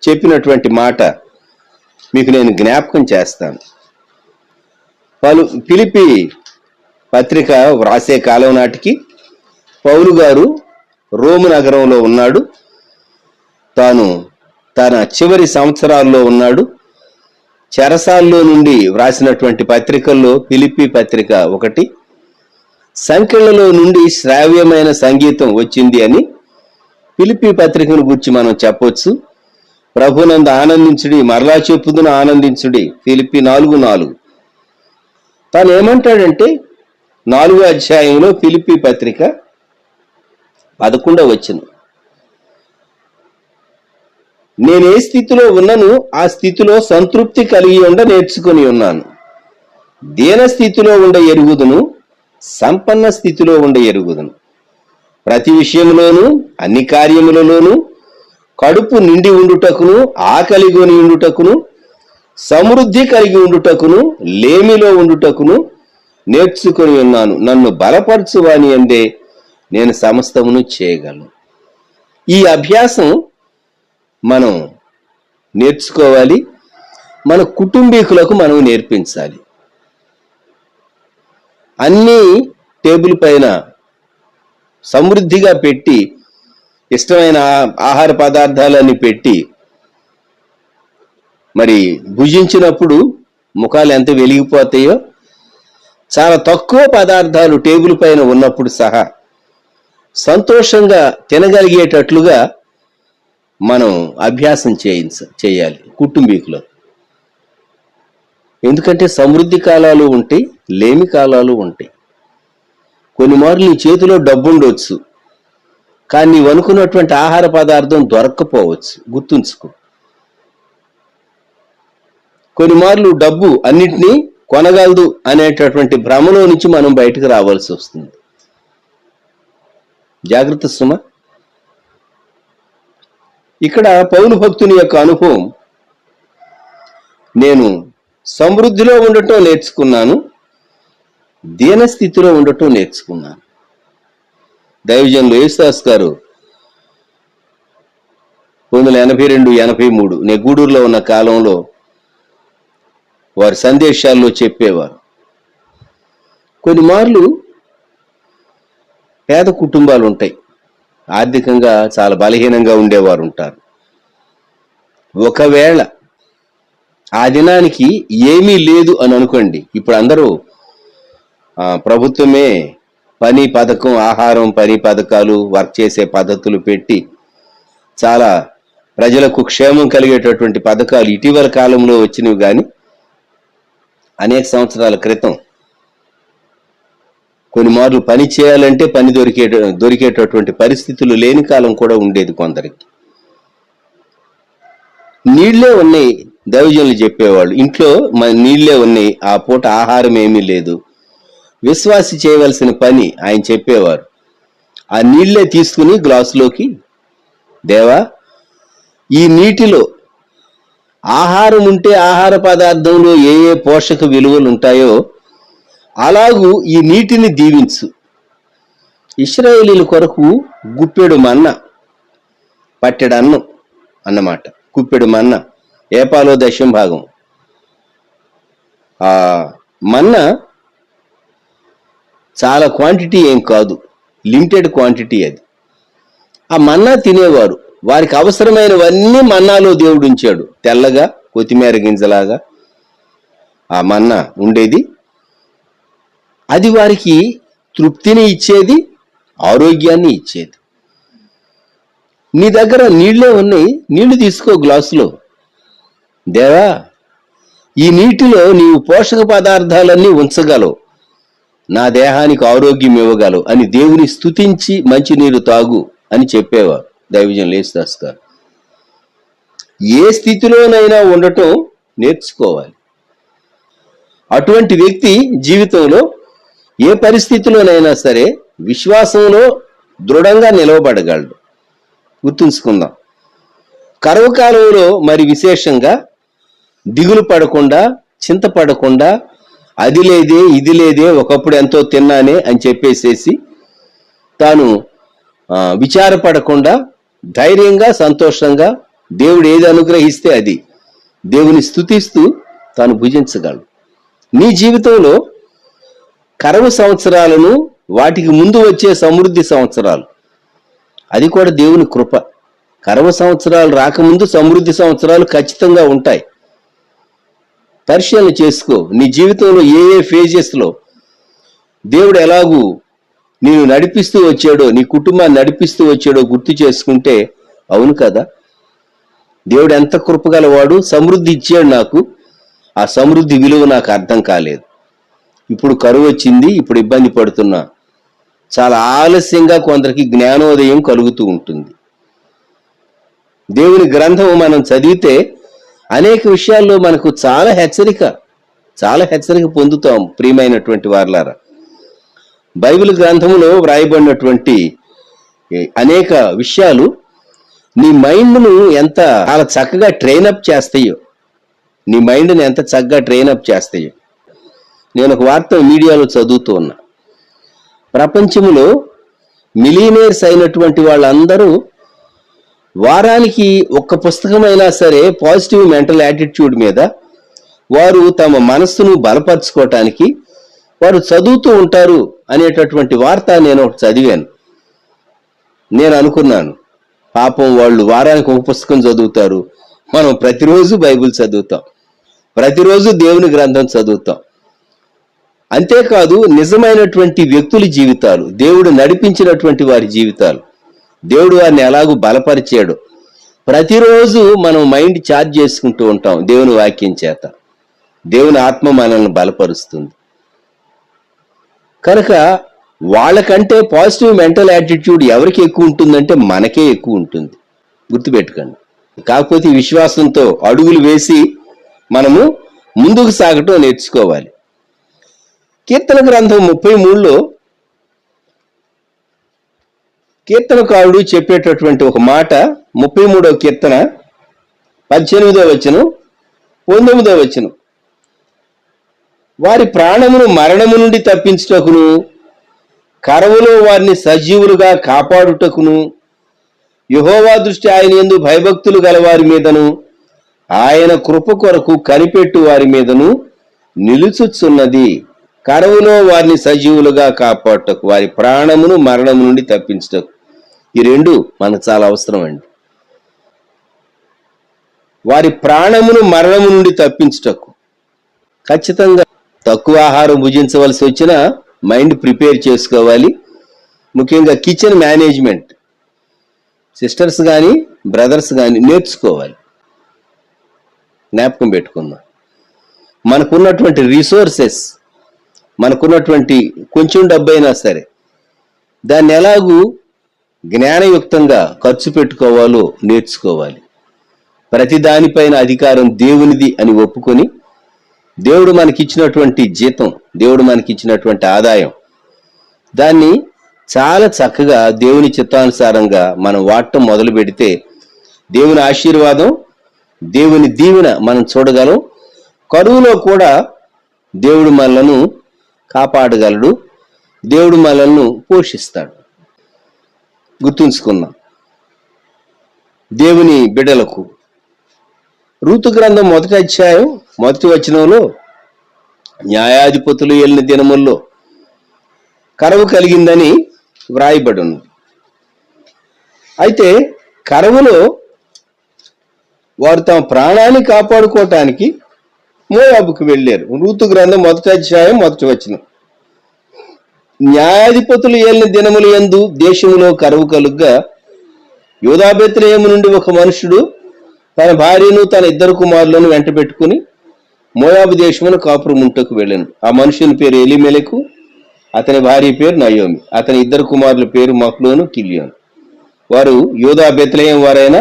చెప్పినటువంటి మాట మీకు నేను జ్ఞాపకం చేస్తాను. ఫిలిప్పీ పత్రిక వ్రాసే కాలం నాటికి పౌలు గారు రోము నగరంలో ఉన్నాడు. తాను తన చివరి సంవత్సరాల్లో ఉన్నాడు. చెరసాల్లో నుండి వ్రాసినటువంటి పత్రికల్లో ఫిలిప్పీ పత్రిక ఒకటి. సంఖ్యలలో నుండి శ్రావ్యమైన సంగీతం వచ్చింది అని ఫిలిప్పీ పత్రికను గురించి మనం చెప్పొచ్చు. ప్రభునందు ఆనందించుడి, మరలా చెప్పుదును ఆనందించుడి. ఫిలిప్పీ 4:4. తాను ఏమంటాడంటే 4వ అధ్యాయంలో ఫిలిప్పీ పత్రిక 11వ వచనం, నేను ఏ స్థితిలో ఉన్నను ఆ స్థితిలో సంతృప్తి కలిగి ఉండ నేర్చుకుని ఉన్నాను. దీన స్థితిలో ఉండ ఎరుగుదును, సంపన్న స్థితిలో ఉండ ఎరుగుదును. ప్రతి విషయంలోనూ అన్ని కార్యములలోనూ కడుపు నిండి ఉండుటకును, ఆకలి కొని ఉండుటకును, సమృద్ధి కలిగి ఉండుటకును, లేమిలో ఉండుటకును నేర్చుకుని ఉన్నాను. నన్ను బలపరచువాని అందే నేను సమస్తమును చేయగలను. ఈ అభ్యాసం మనం నేర్చుకోవాలి, మన కుటుంబీకులకు మనం నేర్పించాలి. అన్నీ టేబుల్ పైన సమృద్ధిగా పెట్టి, ఇష్టమైన ఆహార పదార్థాలన్నీ పెట్టి మరి భుజించినప్పుడు ముఖాలు ఎంత వెలిగిపోతాయో, చాలా తక్కువ పదార్థాలు టేబుల్ పైన ఉన్నప్పుడు సహా సంతోషంగా తినగలిగేటట్లుగా మనం అభ్యాసం చేయాలి కుటుంబీకులు. ఎందుకంటే సమృద్ధి కాలాలు ఉంటాయి, లేమి కాలాలు ఉంటాయి. కొన్ని మార్లు నీ చేతిలో డబ్బు ఉండొచ్చు, కానీ నీవు అనుకున్నటువంటి ఆహార పదార్థం దొరక్కపోవచ్చు. గుర్తుంచుకో. కొన్ని మార్లు డబ్బు అన్నిటినీ కొనగలదు అనేటటువంటి భ్రమలో నుంచి మనం బయటకు రావాల్సి వస్తుంది. జాగ్రత్త సుమ. ఇక్కడ పౌలు భక్తుని యొక్క అనుభవం, నేను సమృద్ధిలో ఉండటం నేర్చుకున్నాను, దీనస్థితిలో ఉండటం నేర్చుకున్నాను. దైవజనులు యేసుదాస్ గారు 1982-83 నేను గూడూరులో ఉన్న కాలంలో వారి సందేశాల్లో చెప్పేవారు. కొన్ని మార్లు పేద కుటుంబాలు ఉంటాయి, ఆర్థికంగా చాలా బలహీనంగా ఉండేవారు ఉంటారు. ఒకవేళ ఆ దినానికి ఏమీ లేదు అని అనుకోండి, ఇప్పుడు అందరూ ప్రభుత్వమే పని పథకం, ఆహారం పని పథకాలు, వర్క్ చేసే పద్ధతులు పెట్టి చాలా ప్రజలకు క్షేమం కలిగేటటువంటి పథకాలు ఇటీవల కాలంలో వచ్చినవి. కానీ అనేక సంవత్సరాల క్రితం కొన్ని మార్లు పని చేయాలంటే పని దొరికేటటువంటి పరిస్థితులు లేని కాలం కూడా ఉండేది కొందరికి. నీళ్లే ఉన్నాయి, దైవజనులు చెప్పేవాళ్ళు, ఇంట్లో నీళ్లే ఉన్నాయి, ఆ పూట ఆహారం ఏమీ లేదు. విశ్వాసి చేయవలసిన పని ఆయన చెప్పేవారు, ఆ నీళ్లే తీసుకుని గ్లాసులోకి, దేవా ఈ నీటిలో ఆహారం ఉంటే ఆహార పదార్థంలో ఏ ఏ పోషక విలువలు ఉంటాయో అలాగూ ఈ నీటిని దీవించు. ఇశ్రాయేలీల కొరకు గుప్పెడు మన్న, పట్టెడు అన్నం అన్నమాట. గుప్పెడు మన్న, ఏపాలో 10% ఆ మన్న చాలా క్వాంటిటీ ఏం కాదు, లిమిటెడ్ క్వాంటిటీ అది. ఆ మన్నా తినేవారు, వారికి అవసరమైనవన్నీ మన్నాలో దేవుడు ఉంచాడు. తెల్లగా కొత్తిమీర గింజలాగా ఆ మన్నా ఉండేది. అది వారికి తృప్తిని ఇచ్చేది, ఆరోగ్యాన్ని ఇచ్చేది. నీ దగ్గర నీళ్లే ఉన్నాయి, నీళ్లు తీసుకో గ్లాసులో. దేవా ఈ నీటిలో నీవు పోషక పదార్థాలన్నీ ఉంచగలవు, నా దేహానికి ఆరోగ్యం ఇవ్వగలవు అని దేవుని స్తుతించి మంచినీరు తాగు అని చెప్పేవారు దైవజనులు యేసుదాస్ గారు. ఏ స్థితిలోనైనా ఉండటం నేర్చుకోవాలి. అటువంటి వ్యక్తి జీవితంలో ఏ పరిస్థితిలోనైనా సరే విశ్వాసంలో దృఢంగా నిలవబడగలడు. గుర్తుంచుకుందాం. కరువు కాలంలో మరి విశేషంగా దిగులు పడకుండా, చింతపడకుండా, అది లేదే ఇది లేదే ఒకప్పుడు ఎంతో తిన్నానే అని చెప్పేసేసి తాను విచారపడకుండా ధైర్యంగా, సంతోషంగా దేవుడు ఏది అనుగ్రహిస్తే అది దేవుని స్తుతిస్తూ తాను భుజించగలడు. నీ జీవితంలో కరువు సంవత్సరాలను, వాటికి ముందు వచ్చే సమృద్ధి సంవత్సరాలు, అది కూడా దేవుని కృప. కరువు సంవత్సరాలు రాకముందు సమృద్ధి సంవత్సరాలు ఖచ్చితంగా ఉంటాయి. పరిశీలన చేసుకో. నీ జీవితంలో ఏ ఏ ఫేజెస్లో దేవుడు ఎలాగూ నేను నడిపిస్తూ వచ్చాడో, నీ కుటుంబాన్ని నడిపిస్తూ వచ్చాడో గుర్తు చేసుకుంటే, అవును కదా, దేవుడు ఎంత కృపగలవాడు, సమృద్ధి ఇచ్చాడు నాకు, ఆ సమృద్ధి విలువ నాకు అర్థం కాలేదు. ఇప్పుడు కరువు వచ్చింది, ఇప్పుడు ఇబ్బంది పడుతున్నా. చాలా ఆలస్యంగా కొందరికి జ్ఞానోదయం కలుగుతూ ఉంటుంది. దేవుని గ్రంథం మనం చదివితే అనేక విషయాల్లో మనకు చాలా హెచ్చరిక పొందుతాం. ప్రియమైనటువంటి వారలారా, బైబిల్ గ్రంథములో వ్రాయబడినటువంటి అనేక విషయాలు నీ మైండ్ను ఎంత చాలా చక్కగా ట్రైనప్ చేస్తాయో, నీ మైండ్ని ఎంత చక్కగా ట్రైనప్ చేస్తాయో. నేను ఒక వార్త మీడియాలో చదువుతూ ఉన్నా. ప్రపంచంలో మిలియనీర్స్ అయినటువంటి వాళ్ళందరూ వారానికి ఒక్క పుస్తకమైనా సరే పాజిటివ్ మెంటల్ యాటిట్యూడ్ మీద వారు తమ మనస్సును బలపరచుకోవటానికి వారు చదువుతూ ఉంటారు అనేటటువంటి వార్త నేను ఒకటి చదివాను. నేను అనుకున్నాను, పాపం వాళ్ళు వారానికి ఒక పుస్తకం చదువుతారు, మనం ప్రతిరోజు బైబిల్ చదువుతాం, ప్రతిరోజు దేవుని గ్రంథం చదువుతాం. అంతేకాదు నిజమైనటువంటి వ్యక్తుల జీవితాలు, దేవుడు నడిపించినటువంటి వారి జీవితాలు, దేవుడు వారిని ఎలాగూ బలపరిచాడు, ప్రతిరోజు మనం మైండ్ ఛార్జ్ చేసుకుంటూ ఉంటాం దేవుని వాక్యం చేత. దేవుని ఆత్మ మనల్ని బలపరుస్తుంది. కనుక వాళ్ళకంటే పాజిటివ్ మెంటల్ యాటిట్యూడ్ ఎవరికి ఎక్కువ ఉంటుందంటే మనకే ఎక్కువ ఉంటుంది, గుర్తుపెట్టుకోండి. కాకపోతే విశ్వాసంతో అడుగులు వేసి మనము ముందుకు సాగటం నేర్చుకోవాలి. కీర్తన గ్రంథం 33లో కీర్తనకారుడు చెప్పేటటువంటి ఒక మాట, 33వ కీర్తన 18వ వచనం 19వ వచనం. వారి ప్రాణమును మరణము నుండి తప్పించుటకును, కరవులో వారిని సజీవులుగా కాపాడుటకును, యెహోవా దృష్టి ఆయన యందు భయభక్తులు గల వారి మీదను, ఆయన కృప కొరకు కనిపెట్టు వారి మీదను నిలుచుచున్నది. కరవులో వారిని సజీవులుగా కాపాడుటకు, వారి ప్రాణమును మరణము నుండి తప్పించుటకు. ఈ రెండు మనకు చాలా అవసరం అండి. వారి ప్రాణమును మరణము నుండి తప్పించుటకు ఖచ్చితంగా తక్కువ ఆహారం భుజించవలసి వచ్చినా మైండ్ ప్రిపేర్ చేసుకోవాలి. ముఖ్యంగా కిచెన్ మేనేజ్మెంట్ సిస్టర్స్ కానీ బ్రదర్స్ కానీ నేర్చుకోవాలి. జ్ఞాపకం పెట్టుకుందాం, మనకున్నటువంటి రిసోర్సెస్, మనకున్నటువంటి కొంచెం డబ్బైనా సరే దాన్ని ఎలాగూ జ్ఞానయుక్తంగా ఖర్చు పెట్టుకోవాలో నేర్చుకోవాలి. ప్రతి దానిపైన అధికారం దేవునిది అని ఒప్పుకొని, దేవుడు మనకిచ్చినటువంటి జీతం, దేవుడు మనకిచ్చినటువంటి ఆదాయం, దాన్ని చాలా చక్కగా దేవుని చిత్తానుసారంగా మనం వాడటం మొదలు పెడితే దేవుని ఆశీర్వాదం, దేవుని దీవెన మనం చూడగలం. కరువులో కూడా దేవుడు మనలను కాపాడగలడు, దేవుడు మనలను పోషిస్తాడు. గుర్తుంచుకుందాం. దేవుని బిడ్డలకు రూతు గ్రంథం 1వ అధ్యాయం 1వ వచనంలో, న్యాయాధిపతులు ఏలిన దినముల్లో కరువు కలిగిందని వ్రాయబడి ఉంది. అయితే కరువులో వారు తమ ప్రాణాన్ని కాపాడుకోవటానికి మోయాబుకు వెళ్ళారు. రూతు గ్రంథం 1వ అధ్యాయం 1వ వచనం. న్యాయాధిపతులు ఏలిన దినముల యందు దేశములో కరువు కలుగ్గా యూదా బెత్లెహేము నుండి ఒక మనుషుడు తన భార్యను తన 2 కుమారులను వెంట పెట్టుకుని మోయాబు దేశమును కాపురముంటకు వెళ్ళాను. ఆ మనుషుని పేరు ఎలీమెలెకు, అతని భార్య పేరు నయోమి, అతని 2 కుమారుల పేరు మహ్లోను, కిల్యోను. వారు యూదా బెత్లెహేము వారైన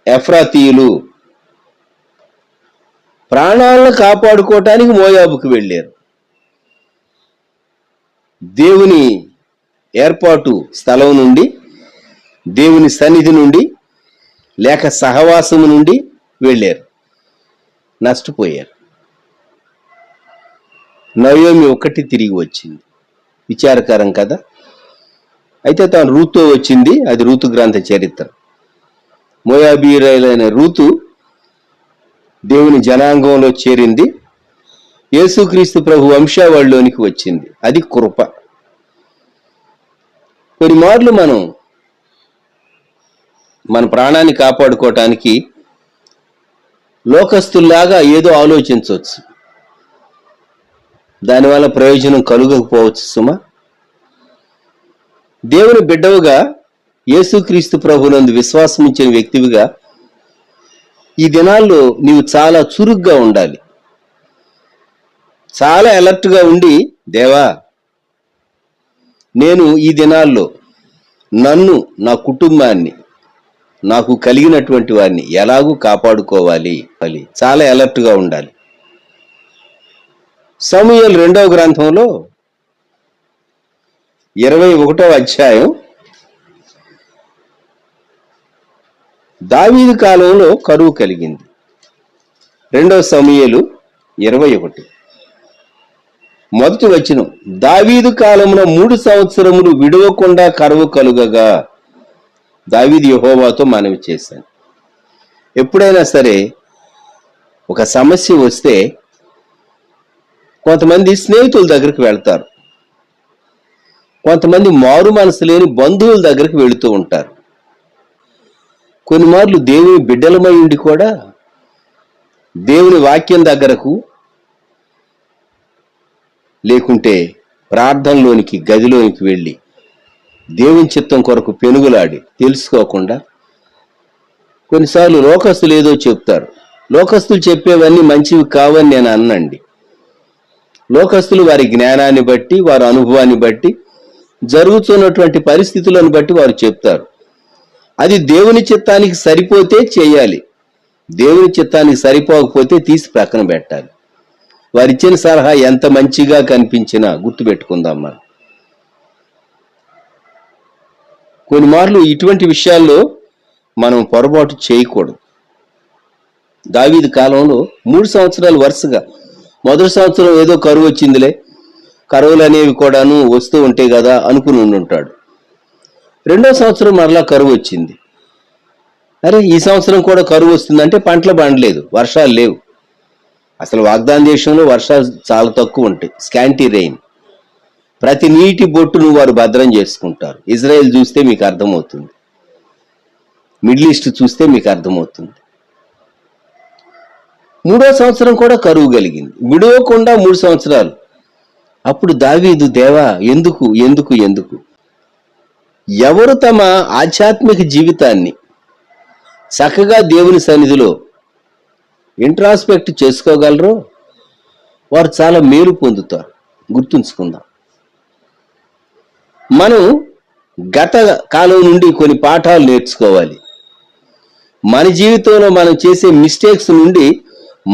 ఎఫ్రాతీయులు. ప్రాణాలను కాపాడుకోవటానికి మోయాబుకు వెళ్ళారు. దేవుని ఏర్పాటు స్థలం నుండి, దేవుని సన్నిధి నుండి, లేక సహవాసము నుండి వెళ్ళారు, నష్టపోయారు. నయోమి ఒక్కటి తిరిగి వచ్చింది. విచారకరం కదా. అయితే తాను రూతుతో వచ్చింది, అది రూతు గ్రంథ చరిత్ర. మోయాబీయులైన రూతు దేవుని జనాంగంలో చేరింది, యేసుక్రీస్తు ప్రభు వంశావళిలోనికి వచ్చింది. అది కృప. కొన్ని మార్లు మనం మన ప్రాణాన్ని కాపాడుకోవటానికి లోకస్తుల్లాగా ఏదో ఆలోచించవచ్చు, దానివల్ల ప్రయోజనం కలుగకపోవచ్చు సుమా. దేవుని బిడ్డవుగా, యేసుక్రీస్తు ప్రభునందు విశ్వాసం ఇచ్చిన వ్యక్తివిగా ఈ దినాల్లో నీవు చాలా చురుగ్గా ఉండాలి. చాలా అలర్ట్గా ఉండి, దేవా నేను ఈ దినాల్లో నన్ను, నా కుటుంబాన్ని, నాకు కలిగినటువంటి వారిని ఎలాగూ కాపాడుకోవాలి అని చాలా అలర్ట్గా ఉండాలి. సమూయేలు 2వ గ్రంథంలో 21వ అధ్యాయం, దావీదు కాలంలో కరువు కలిగింది. 2వ సమూయేలు 21 మొదటి వచనం. దావీదు కాలమున 3 సంవత్సరములు విడవకుండా కరువు కలుగగా దావీదు యెహోవాతో మనవి చేశాను. ఎప్పుడైనా సరే ఒక సమస్య వస్తే కొంతమంది స్నేహితుల దగ్గరికి వెళ్తారు, కొంతమంది మారు మనసు లేని బంధువుల దగ్గరికి వెళుతూ ఉంటారు. కొన్ని మార్లు దేవుని బిడ్డలమై ఉండి కూడా దేవుని వాక్యం దగ్గరకు, లేకుంటే ప్రార్థనలోనికి గదిలోనికి వెళ్ళి దేవుని చిత్తం కొరకు పెనుగులాడి తెలుసుకోకుండా కొన్నిసార్లు లోకస్తులు ఏదో చెప్తారు. లోకస్తులు చెప్పేవన్నీ మంచివి కావని నేను అన్నండి. లోకస్తులు వారి జ్ఞానాన్ని బట్టి, వారి అనుభవాన్ని బట్టి, జరుగుతున్నటువంటి పరిస్థితులను బట్టి వారు చెప్తారు. అది దేవుని చిత్తానికి సరిపోతే చేయాలి, దేవుని చిత్తానికి సరిపోకపోతే తీసి పక్కన పెట్టాలి. వారిచ్చిన సలహా ఎంత మంచిగా కనిపించినా గుర్తుపెట్టుకుందాం. కొన్ని మార్లు ఇటువంటి విషయాల్లో మనం పొరపాటు చేయకూడదు. దావీదు కాలంలో 3 సంవత్సరాలు వరుసగా, మొదటి సంవత్సరం ఏదో కరువు వచ్చిందిలే, కరువులు అనేవి కూడాను వస్తూ ఉంటాయి కదా అనుకుని ఉంటాడు. రెండో సంవత్సరం మరలా కరువు వచ్చింది. అరే, ఈ సంవత్సరం కూడా కరువు వస్తుందంటే పంటలు పండలేదు, వర్షాలు లేవు. అసలు వాగ్దాన దేశంలో వర్షాలు చాలా తక్కువ ఉంటాయి, స్కాంటీ రెయిన్. ప్రతి నీటి బొట్టును వారు భద్రం చేసుకుంటారు. ఇజ్రాయెల్ చూస్తే మీకు అర్థమవుతుంది, మిడిల్ ఈస్ట్ చూస్తే మీకు అర్థమవుతుంది. 3వ సంవత్సరం కూడా కరువు కలిగింది, విడవకుండా 3 సంవత్సరాలు. అప్పుడు దావీదు, దేవా ఎందుకు ఎందుకు ఎందుకు? ఎవరు తమ ఆధ్యాత్మిక జీవితాన్ని చక్కగా దేవుని సన్నిధిలో ఇంట్రాస్పెక్ట్ చేసుకోగలరో వారు చాలా మేలు పొందుతారు. గుర్తుంచుకుందాం. మనం గత కాలం నుండి కొన్ని పాఠాలు నేర్చుకోవాలి. మన జీవితంలో మనం చేసే మిస్టేక్స్ నుండి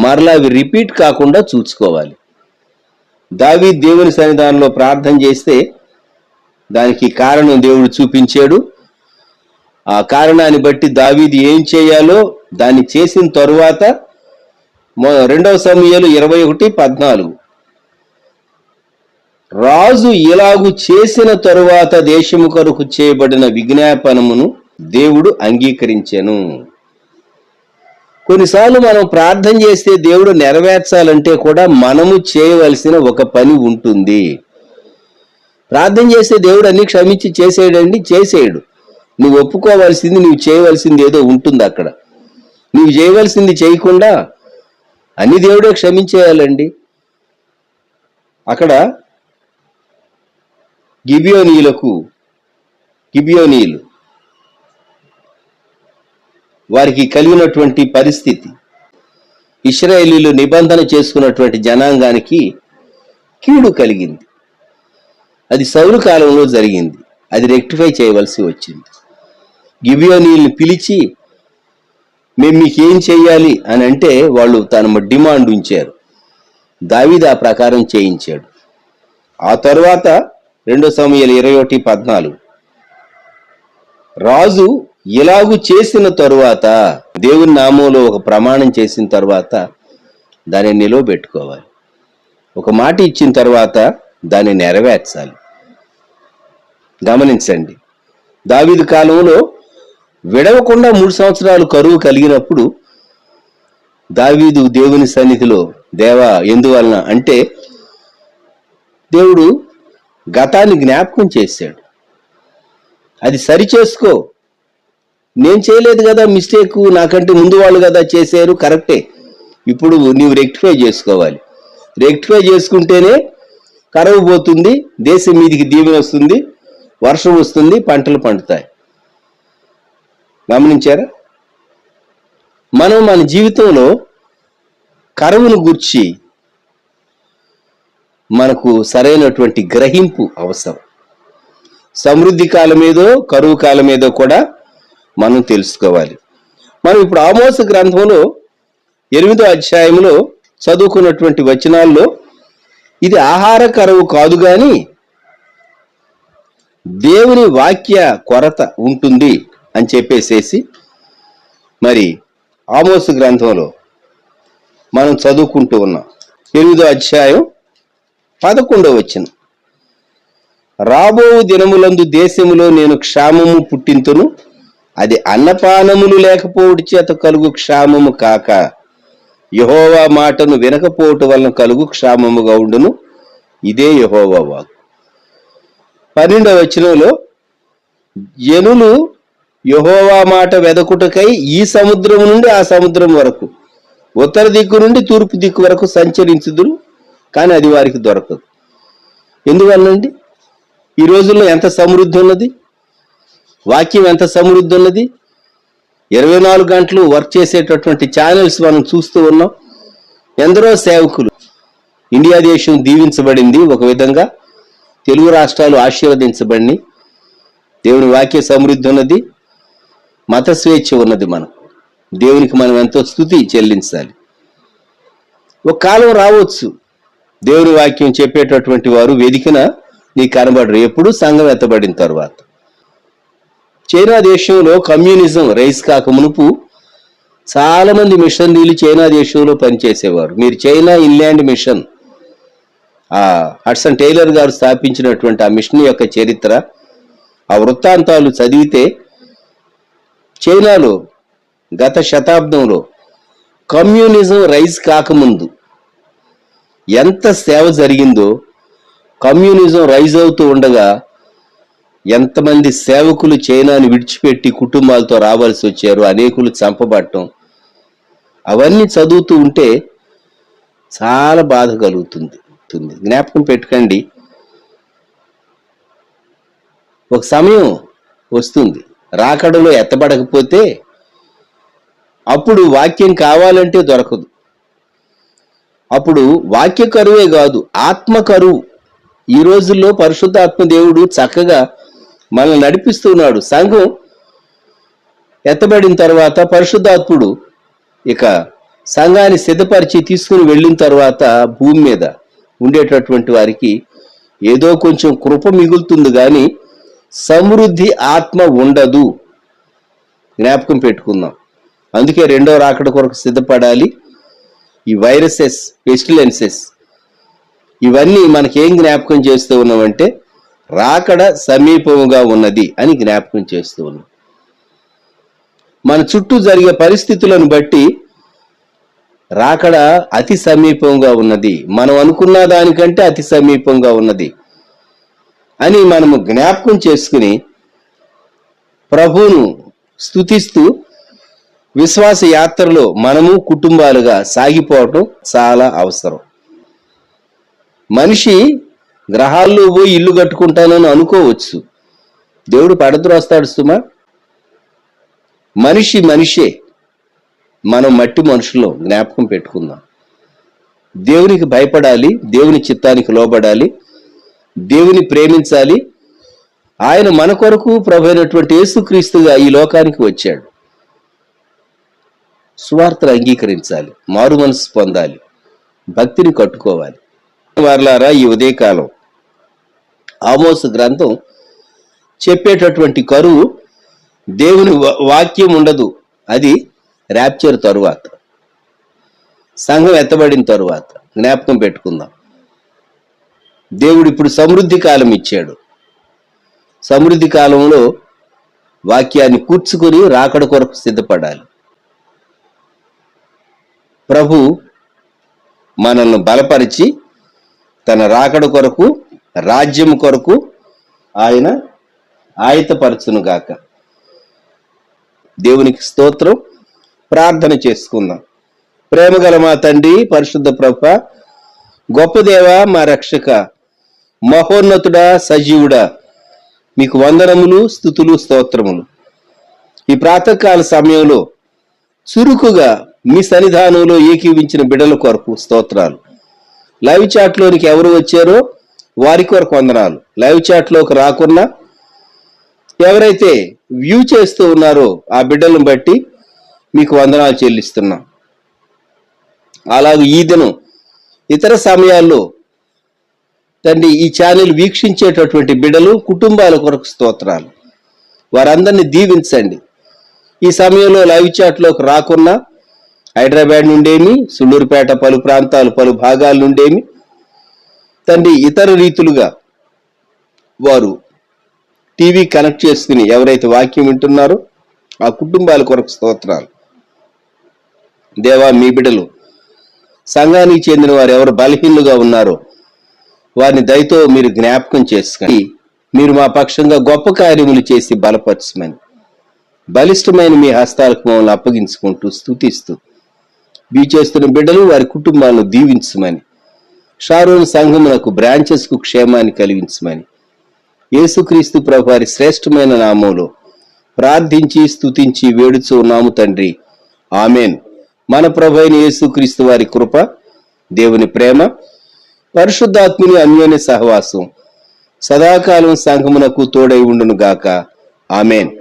మరలా అవి రిపీట్ కాకుండా చూసుకోవాలి. దావీదు దేవుని సన్నిధానంలో ప్రార్థన చేస్తే దానికి కారణం దేవుడు చూపించాడు. ఆ కారణాన్ని బట్టి దావీదు ఏం చేయాలో దాన్ని చేసిన తరువాత 2వ సమూయేలు 21:14 రాజు ఇలాగు చేసిన తరువాత దేశము కొరకు చేయబడిన విజ్ఞాపనమును దేవుడు అంగీకరించెను. కొన్నిసార్లు మనం ప్రార్థన చేస్తే దేవుడు నెరవేర్చాలంటే కూడా మనము చేయవలసిన ఒక పని ఉంటుంది. ప్రార్థన చేస్తే దేవుడు అన్ని క్షమించి చేసేయడండి, చేసేయడు. నువ్వు ఒప్పుకోవాల్సింది, నువ్వు చేయవలసింది ఏదో ఉంటుంది అక్కడ. నువ్వు చేయవలసింది చేయకుండా అన్ని దేవుడే క్షమించేయాలండి. అక్కడ గిబియోనీయులు వారికి కలిగినటువంటి పరిస్థితి, ఇశ్రాయేలీలు నిబంధన చేసుకున్నటువంటి జనాంగానికి కీడు కలిగింది. అది సౌలు కాలంలో జరిగింది. అది రెక్టిఫై చేయవలసి వచ్చింది. గిబియోనీయుల్ని పిలిచి మేము మీకేం చెయ్యాలి అని అంటే వాళ్ళు తన డిమాండ్ ఉంచారు. దావీదు ఆ ప్రకారం చేయించాడు. ఆ తరువాత 2 సమూయేలు 21:14 రాజు ఇలాగు చేసిన తరువాత, దేవుని నామంలో ఒక ప్రమాణం చేసిన తర్వాత దాన్ని నిలవబెట్టుకోవాలి. ఒక మాట ఇచ్చిన తర్వాత దాన్ని నెరవేర్చాలి. గమనించండి, దావీదు కాలంలో విడవకుండా 3 సంవత్సరాలు కరువు కలిగినప్పుడు దావీదు దేవుని సన్నిధిలో, దేవా ఎందువలన అంటే దేవుడు గతాన్ని జ్ఞాపకం చేశాడు. అది సరి చేసుకో, నేను చేయలేదు కదా మిస్టేక్, నాకంటే ముందు వాళ్ళు కదా చేశారు, కరెక్టే. ఇప్పుడు నీవు రెక్టిఫై చేసుకోవాలి. రెక్టిఫై చేసుకుంటేనే కరువు పోతుంది, దేశం మీదికి దీవెన వస్తుంది, వర్షం వస్తుంది, పంటలు పండుతాయి. గమనించారా? మనం మన జీవితంలో కరువును గూర్చి మనకు సరైనటువంటి గ్రహింపు అవసరం. సమృద్ధి కాలం ఏదో, కరువు కాలం ఏదో కూడా మనం తెలుసుకోవాలి. మనం ఇప్పుడు ఆమోసు గ్రంథంలో 8వ అధ్యాయంలో చదువుకున్నటువంటి వచనాల్లో ఇది ఆహార కరువు కాదు గాని దేవుని వాక్య కొరత ఉంటుంది అని చెప్పేసేసి మరి ఆమోసు గ్రంథంలో మనం చదువుకుంటూ ఉన్నాం. 8వ అధ్యాయం 11వ వచనం, రాబో దినములందు దేశములో నేను క్షామము పుట్టింతును, అది అన్నపానములు లేకపోవటి చేత కలుగు క్షామము కాక యెహోవా మాటను వినకపోవటం వలన కలుగు క్షామముగా ఉండును, ఇదే యెహోవా వాక్కు. 12వ వచనంలో జనులు యెహోవా మాట వెదకుటకై ఈ సముద్రం నుండి ఆ సముద్రం వరకు, ఉత్తర దిక్కు నుండి తూర్పు దిక్కు వరకు సంచరించుదురు, కానీ అది వారికి దొరకదు. ఎందువల్లండి? ఈ రోజుల్లో ఎంత సమృద్ధి ఉన్నది, వాక్యం ఎంత సమృద్ధి ఉన్నది. 24 గంటలు వర్క్ చేసేటటువంటి ఛానల్స్ మనం చూస్తూ ఉన్నాం. ఎందరో సేవకులు. ఇండియా దేశం దీవించబడింది ఒక విధంగా, తెలుగు రాష్ట్రాలు ఆశీర్వదించబడి, దేవుని వాక్య సమృద్ధి ఉన్నది, మత స్వేచ్ఛ ఉన్నది. దేవునికి మనం ఎంతో స్తుతి చెల్లించాలి. ఒక కాలం రావచ్చు దేవుని వాక్యం చెప్పేటటువంటి వారు వెదికిన నీకు కనబడరు. ఎప్పుడు సంఘం ఎత్తబడిన తర్వాత. చైనా దేశంలో కమ్యూనిజం రైజ్ కాక మునుపు చాలా మంది మిషనరీలు చైనా దేశంలో పనిచేసేవారు. మీరు China inland mission, Hudson Taylor గారు స్థాపించినటువంటి ఆ మిషన్ యొక్క చరిత్ర, ఆ వృత్తాంతాలు చదివితే చైనాలో గత శతాబ్దంలో కమ్యూనిజం రైజ్ కాకముందు ఎంత సేవ జరిగిందో, కమ్యూనిజం రైజ్ అవుతూ ఉండగా ఎంతమంది సేవకులు చైనాని విడిచిపెట్టి కుటుంబాలతో రావాల్సి వచ్చారు, అనేకులు చంపబడటం, అవన్నీ చదువుతూ ఉంటే చాలా బాధ కలుగుతుంది. జ్ఞాపకం పెట్టుకోండి, ఒక సమయం వస్తుంది రాకడలో ఎత్తబడకపోతే అప్పుడు వాక్యం కావాలంటే దొరకదు. అప్పుడు వాక్య కరువే కాదు, ఆత్మ కరువు. ఈ రోజుల్లో పరిశుద్ధాత్మ దేవుడు చక్కగా మనల్ని నడిపిస్తున్నాడు. సంఘం ఎత్తబడిన తర్వాత పరిశుద్ధాత్ముడు ఇక సంఘాన్ని సిద్ధపరిచి తీసుకుని వెళ్ళిన తర్వాత భూమి మీద ఉండేటటువంటి వారికి ఏదో కొంచెం కృప మిగులుతుంది, కానీ సమృద్ధి ఆత్మ ఉండదు. జ్ఞాపకం పెట్టుకుందాం. అందుకే రెండో రాకడ కొరకు సిద్ధపడాలి. ఈ వైరసెస్, పెస్టిలెన్సెస్, ఇవన్నీ మనకేం జ్ఞాపకం చేస్తూ ఉన్నామంటే రాకడ సమీపముగా ఉన్నది అని జ్ఞాపకం చేస్తూ ఉన్నాం. మన చుట్టూ జరిగే పరిస్థితులను బట్టి రాకడ అతి సమీపంగా ఉన్నది, మనం అనుకున్న దానికంటే అతి సమీపంగా ఉన్నది అని మనము జ్ఞాపకం చేసుకుని ప్రభువును స్తుతిస్తూ విశ్వాస యాత్రలో మనము కుటుంబాలుగా సాగిపోవటం చాలా అవసరం. మనిషి గ్రహాల్లో పోయి ఇల్లు కట్టుకుంటానని అనుకోవచ్చు, దేవుడు పడద్రోస్తాడు సుమా. మనిషే, మనం మట్టి మనుషులు. జ్ఞాపకం పెట్టుకుందాం. దేవునికి భయపడాలి, దేవుని చిత్తానికి లోబడాలి, దేవుని ప్రేమించాలి. ఆయన మన కొరకు ప్రభు అయినటువంటి యేసుక్రీస్తుగా ఈ లోకానికి వచ్చాడు. సువార్తను అంగీకరించాలి, మారు మనసు పొందాలి, భక్తిని కట్టుకోవాలి. వారలారా, ఈ ఉదయకాలం ఆమోసు గ్రంథం చెప్పేటటువంటి కరువు దేవుని వాక్యం ఉండదు. అది ర్యాప్చర్ తరువాత, సంఘం ఎత్తబడిన తరువాత. జ్ఞాపకం పెట్టుకుందాం. దేవుడు ఇప్పుడు సమృద్ధి కాలం ఇచ్చాడు. సమృద్ధి కాలంలో వాక్యాన్ని కూర్చుకొని రాకడ కొరకు సిద్ధపడాలి. ప్రభు మనల్ని బలపరిచి తన రాకడ కొరకు, రాజ్యం కొరకు ఆయన ఆయత్తపరచునుగాక. దేవునికి స్తోత్రం. ప్రార్థన చేసుకుందాం. ప్రేమగల మా తండ్రి, పరిశుద్ధ ప్రభువా, గొప్ప దేవా, మా రక్షక, మహోన్నతుడా, సజీవుడా, మీకు వందనములు, స్తుతులు, స్తోత్రములు. ఈ ప్రాతకాల సమయంలో చురుకుగా మీ సన్నిధానంలో ఏకీవించిన బిడ్డల కొరకు స్తోత్రాలు. లైవ్ చాట్లోనికి ఎవరు వచ్చారో వారి కొరకు వందనాలు. లైవ్ చాట్లోకి రాకున్నా ఎవరైతే వ్యూ చేస్తూ ఉన్నారో ఆ బిడ్డలను బట్టి మీకు వందనాలు చెల్లిస్తున్నాం. అలాగే ఈ దినం ఇతర సమయాల్లో తండ్రి ఈ ఛానల్ వీక్షించేటటువంటి బిడ్డలు, కుటుంబాల కొరకు స్తోత్రాలు. వారందరినీ దీవించండి. ఈ సమయంలో లైవ్ చాట్లోకి రాకున్నా హైదరాబాద్ నుండేమి, సుళ్ళూరుపేట, పలు ప్రాంతాలు, పలు భాగాల నుండేమి తండ్రి ఇతర రీతులుగా వారు టీవీ కనెక్ట్ చేసుకుని ఎవరైతే వాక్యం వింటున్నారో ఆ కుటుంబాల కొరకు స్తోత్రాలు. దేవా, మీ బిడ్డలు సంఘానికి చెందిన వారు ఎవరు బలహీనులుగా ఉన్నారో వారిని దయతో మీరు జ్ఞాపకం చేసుకొని మీరు మా పక్షంగా గొప్ప కార్యములు చేసి బలపరచమని బలిష్టమైన మీ హస్తాలకు మమ్మల్ని అప్పగించుకుంటూ స్తుతిస్తూ చేస్తున్న బిడ్డలు వారి కుటుంబాలను దీవించమని షారోన్ సంఘమునకు బ్రాంచెస్ కు క్షేమాన్ని కలిగించమని యేసుక్రీస్తు ప్రభు వారి శ్రేష్టమైన నామంలో ప్రార్థించి స్తుతించి వేడుచూ ఉన్నాము తండ్రి, ఆమెన్. మన ప్రభు అయిన యేసుక్రీస్తు వారి కృప, దేవుని ప్రేమ, పరిశుద్ధాత్ముని అన్యోన్య సహవాసం సదాకాలం సంఘమునకు తోడై ఉండును గాక. ఆమెన్.